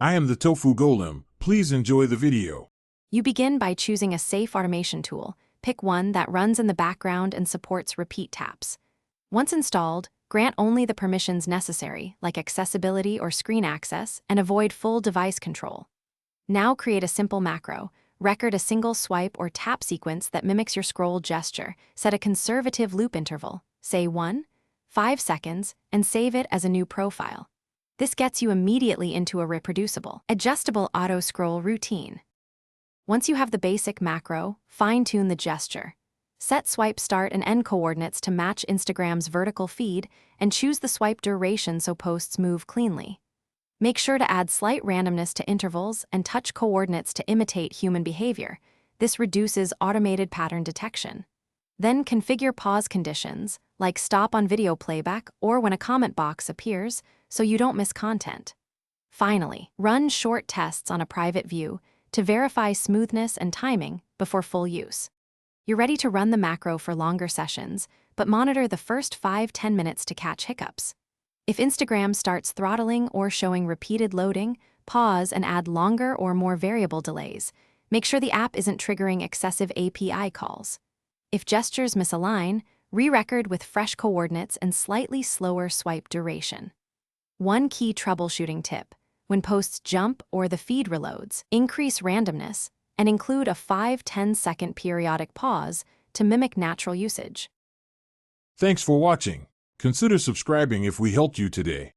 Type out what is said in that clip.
I am the Tofu Golem. Please enjoy the video. You begin by choosing a safe automation tool. Pick one that runs in the background and supports repeat taps. Once installed, grant only the permissions necessary, like accessibility or screen access, and avoid full device control. Now create a simple macro. Record a single swipe or tap sequence that mimics your scroll gesture. Set a conservative loop interval, say 1-5 seconds, and save it as a new profile. This gets you immediately into a reproducible, adjustable auto-scroll routine. Once you have the basic macro, fine-tune the gesture. Set swipe start and end coordinates to match Instagram's vertical feed, and choose the swipe duration so posts move cleanly. Make sure to add slight randomness to intervals and touch coordinates to imitate human behavior. This reduces automated pattern detection. Then configure pause conditions, like stop on video playback or when a comment box appears, so you don't miss content. Finally, run short tests on a private view to verify smoothness and timing before full use. You're ready to run the macro for longer sessions, but monitor the first 5-10 minutes to catch hiccups. If Instagram starts throttling or showing repeated loading, pause and add longer or more variable delays. Make sure the app isn't triggering excessive API calls. If gestures misalign, re-record with fresh coordinates and slightly slower swipe duration. One key troubleshooting tip: when posts jump or the feed reloads, increase randomness and include a 5-10 second periodic pause to mimic natural usage. Thanks for watching. Consider subscribing if we helped you today.